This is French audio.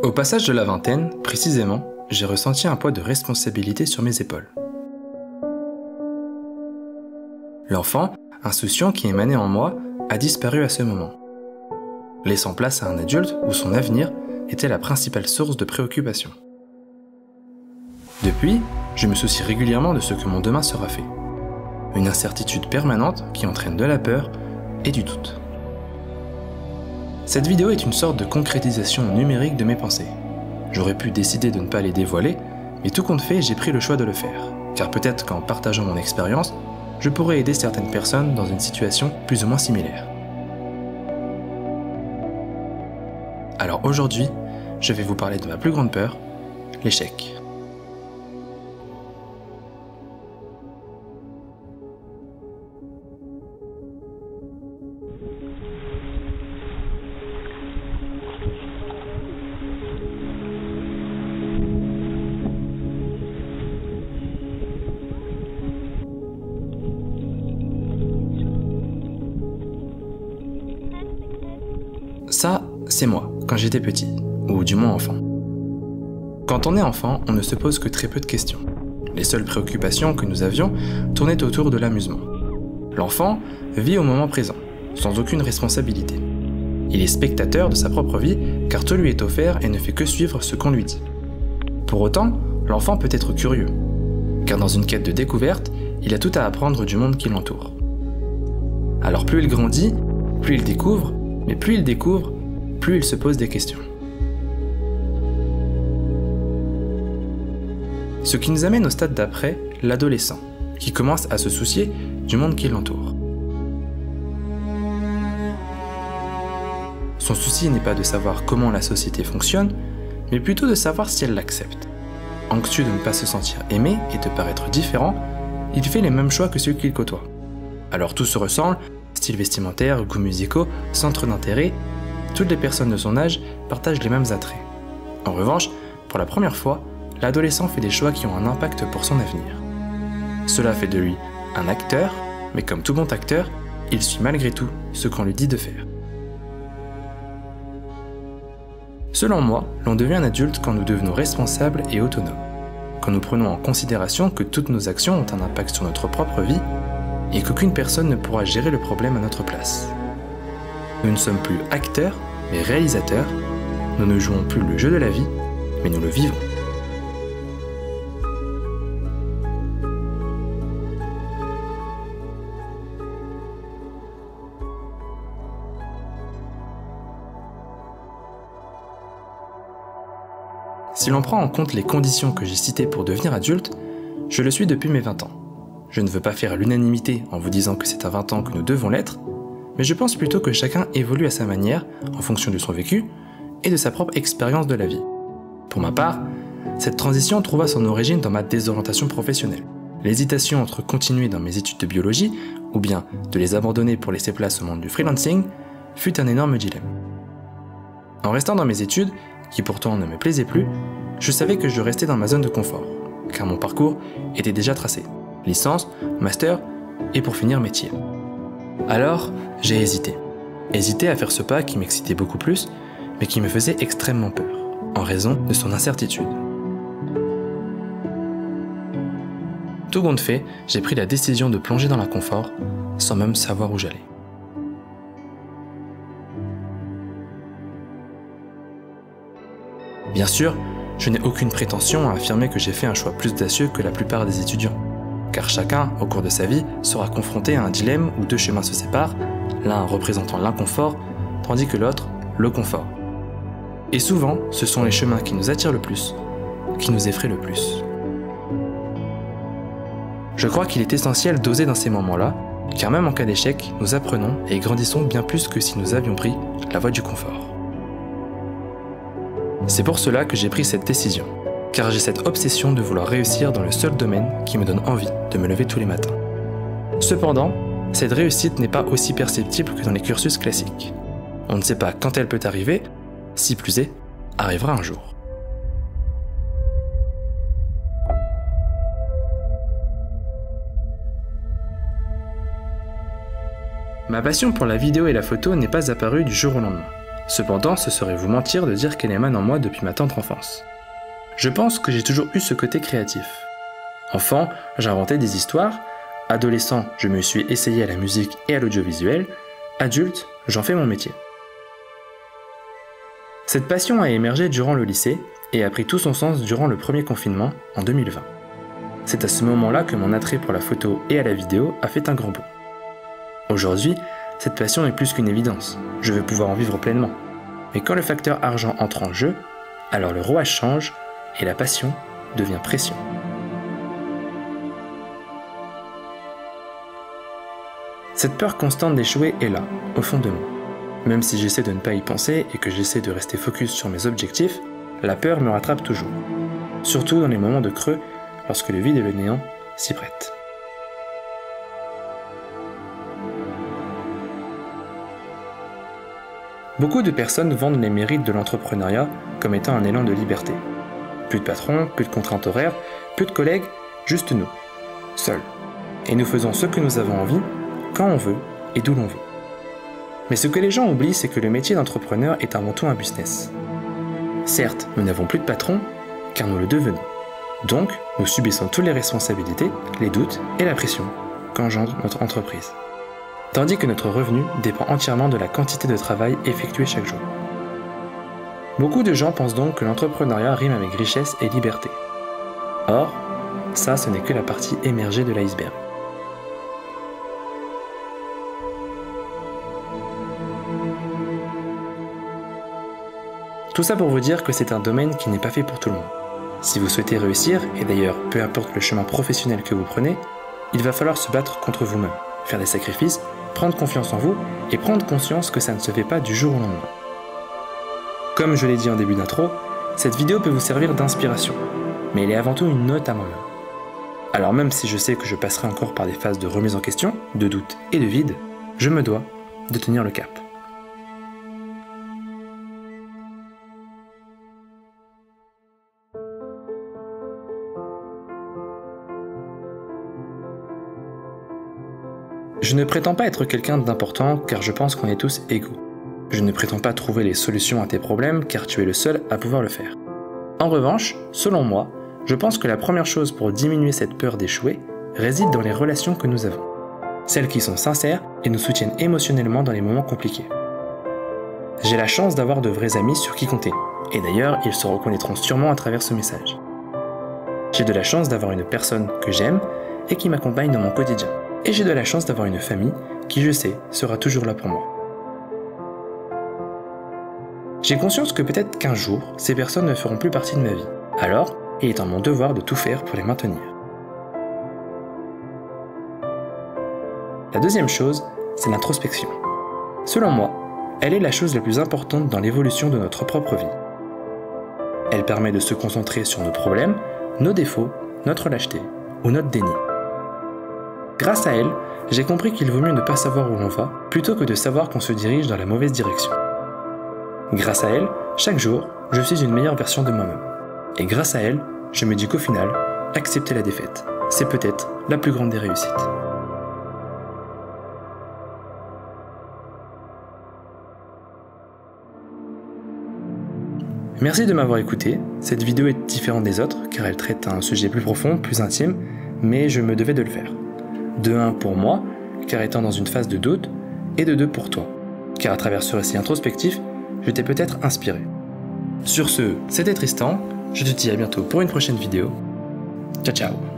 Au passage de la vingtaine, précisément, j'ai ressenti un poids de responsabilité sur mes épaules. L'enfant, insouciant qui émanait en moi, a disparu à ce moment, laissant place à un adulte où son avenir était la principale source de préoccupation. Depuis, je me soucie régulièrement de ce que mon demain sera fait. Une incertitude permanente qui entraîne de la peur et du doute. Cette vidéo est une sorte de concrétisation numérique de mes pensées. J'aurais pu décider de ne pas les dévoiler, mais tout compte fait, j'ai pris le choix de le faire, car peut-être qu'en partageant mon expérience, je pourrais aider certaines personnes dans une situation plus ou moins similaire. Alors aujourd'hui, je vais vous parler de ma plus grande peur, l'échec. Ça, c'est moi, quand j'étais petit, ou du moins enfant. Quand on est enfant, on ne se pose que très peu de questions. Les seules préoccupations que nous avions tournaient autour de l'amusement. L'enfant vit au moment présent, sans aucune responsabilité. Il est spectateur de sa propre vie, car tout lui est offert et ne fait que suivre ce qu'on lui dit. Pour autant, l'enfant peut être curieux, car dans une quête de découverte, il a tout à apprendre du monde qui l'entoure. Alors plus il grandit, plus il découvre, mais plus il découvre, plus il se pose des questions. Ce qui nous amène au stade d'après, l'adolescent, qui commence à se soucier du monde qui l'entoure. Son souci n'est pas de savoir comment la société fonctionne, mais plutôt de savoir si elle l'accepte. Anxieux de ne pas se sentir aimé et de paraître différent, il fait les mêmes choix que ceux qu'il côtoie. Alors tout se ressemble, style vestimentaire, goûts musicaux, centres d'intérêt, toutes les personnes de son âge partagent les mêmes attraits. En revanche, pour la première fois, l'adolescent fait des choix qui ont un impact pour son avenir. Cela fait de lui un acteur, mais comme tout bon acteur, il suit malgré tout ce qu'on lui dit de faire. Selon moi, l'on devient un adulte quand nous devenons responsables et autonomes, quand nous prenons en considération que toutes nos actions ont un impact sur notre propre vie et qu'aucune personne ne pourra gérer le problème à notre place. Nous ne sommes plus acteurs, mais réalisateurs. Nous ne jouons plus le jeu de la vie, mais nous le vivons. Si l'on prend en compte les conditions que j'ai citées pour devenir adulte, je le suis depuis mes 20 ans. Je ne veux pas faire l'unanimité en vous disant que c'est à 20 ans que nous devons l'être, mais je pense plutôt que chacun évolue à sa manière, en fonction de son vécu et de sa propre expérience de la vie. Pour ma part, cette transition trouva son origine dans ma désorientation professionnelle. L'hésitation entre continuer dans mes études de biologie ou bien de les abandonner pour laisser place au monde du freelancing fut un énorme dilemme. En restant dans mes études, qui pourtant ne me plaisaient plus, je savais que je restais dans ma zone de confort, car mon parcours était déjà tracé. Licence, master et pour finir métier. Alors, j'ai hésité à faire ce pas qui m'excitait beaucoup plus, mais qui me faisait extrêmement peur, en raison de son incertitude. Tout compte fait, j'ai pris la décision de plonger dans l'inconfort, sans même savoir où j'allais. Bien sûr, je n'ai aucune prétention à affirmer que j'ai fait un choix plus audacieux que la plupart des étudiants, car chacun, au cours de sa vie, sera confronté à un dilemme où deux chemins se séparent, l'un représentant l'inconfort, tandis que l'autre, le confort. Et souvent, ce sont les chemins qui nous attirent le plus, qui nous effraient le plus. Je crois qu'il est essentiel d'oser dans ces moments-là, car même en cas d'échec, nous apprenons et grandissons bien plus que si nous avions pris la voie du confort. C'est pour cela que j'ai pris cette décision, car j'ai cette obsession de vouloir réussir dans le seul domaine qui me donne envie de me lever tous les matins. Cependant, cette réussite n'est pas aussi perceptible que dans les cursus classiques. On ne sait pas quand elle peut arriver, si plus est, arrivera un jour. Ma passion pour la vidéo et la photo n'est pas apparue du jour au lendemain. Cependant, ce serait vous mentir de dire qu'elle émane en moi depuis ma tendre enfance. Je pense que j'ai toujours eu ce côté créatif. Enfant, j'inventais des histoires. Adolescent, je me suis essayé à la musique et à l'audiovisuel. Adulte, j'en fais mon métier. Cette passion a émergé durant le lycée et a pris tout son sens durant le premier confinement en 2020. C'est à ce moment-là que mon attrait pour la photo et à la vidéo a fait un grand bond. Aujourd'hui, cette passion est plus qu'une évidence, je veux pouvoir en vivre pleinement. Mais quand le facteur argent entre en jeu, alors le rouage change et la passion devient pression. Cette peur constante d'échouer est là, au fond de moi. Même si j'essaie de ne pas y penser et que j'essaie de rester focus sur mes objectifs, la peur me rattrape toujours. Surtout dans les moments de creux, lorsque le vide et le néant s'y prêtent. Beaucoup de personnes vendent les mérites de l'entrepreneuriat comme étant un élan de liberté. Plus de patrons, plus de contraintes horaires, plus de collègues, juste nous, seuls. Et nous faisons ce que nous avons envie, quand on veut et d'où l'on veut. Mais ce que les gens oublient, c'est que le métier d'entrepreneur est avant tout un business. Certes, nous n'avons plus de patron, car nous le devenons. Donc, nous subissons toutes les responsabilités, les doutes et la pression qu'engendre notre entreprise. Tandis que notre revenu dépend entièrement de la quantité de travail effectué chaque jour. Beaucoup de gens pensent donc que l'entrepreneuriat rime avec richesse et liberté. Or, ça, ce n'est que la partie émergée de l'iceberg. Tout ça pour vous dire que c'est un domaine qui n'est pas fait pour tout le monde. Si vous souhaitez réussir, et d'ailleurs peu importe le chemin professionnel que vous prenez, il va falloir se battre contre vous-même, faire des sacrifices, prendre confiance en vous et prendre conscience que ça ne se fait pas du jour au lendemain. Comme je l'ai dit en début d'intro, cette vidéo peut vous servir d'inspiration, mais elle est avant tout une note à moi-même. Alors même si je sais que je passerai encore par des phases de remise en question, de doute et de vide, je me dois de tenir le cap. Je ne prétends pas être quelqu'un d'important car je pense qu'on est tous égaux. Je ne prétends pas trouver les solutions à tes problèmes car tu es le seul à pouvoir le faire. En revanche, selon moi, je pense que la première chose pour diminuer cette peur d'échouer réside dans les relations que nous avons. Celles qui sont sincères et nous soutiennent émotionnellement dans les moments compliqués. J'ai la chance d'avoir de vrais amis sur qui compter, et d'ailleurs ils se reconnaîtront sûrement à travers ce message. J'ai de la chance d'avoir une personne que j'aime et qui m'accompagne dans mon quotidien. Et j'ai de la chance d'avoir une famille qui, je sais, sera toujours là pour moi. J'ai conscience que peut-être qu'un jour, ces personnes ne feront plus partie de ma vie. Alors, il est en mon devoir de tout faire pour les maintenir. La deuxième chose, c'est l'introspection. Selon moi, elle est la chose la plus importante dans l'évolution de notre propre vie. Elle permet de se concentrer sur nos problèmes, nos défauts, notre lâcheté ou notre déni. Grâce à elle, j'ai compris qu'il vaut mieux ne pas savoir où on va, plutôt que de savoir qu'on se dirige dans la mauvaise direction. Grâce à elle, chaque jour, je suis une meilleure version de moi-même. Et grâce à elle, je me dis qu'au final, accepter la défaite, c'est peut-être la plus grande des réussites. Merci de m'avoir écouté. Cette vidéo est différente des autres, car elle traite un sujet plus profond, plus intime, mais je me devais de le faire. De 1 pour moi, car étant dans une phase de doute, et de 2 pour toi, car à travers ce récit introspectif, je t'ai peut-être inspiré. Sur ce, c'était Tristan, je te dis à bientôt pour une prochaine vidéo. Ciao ciao.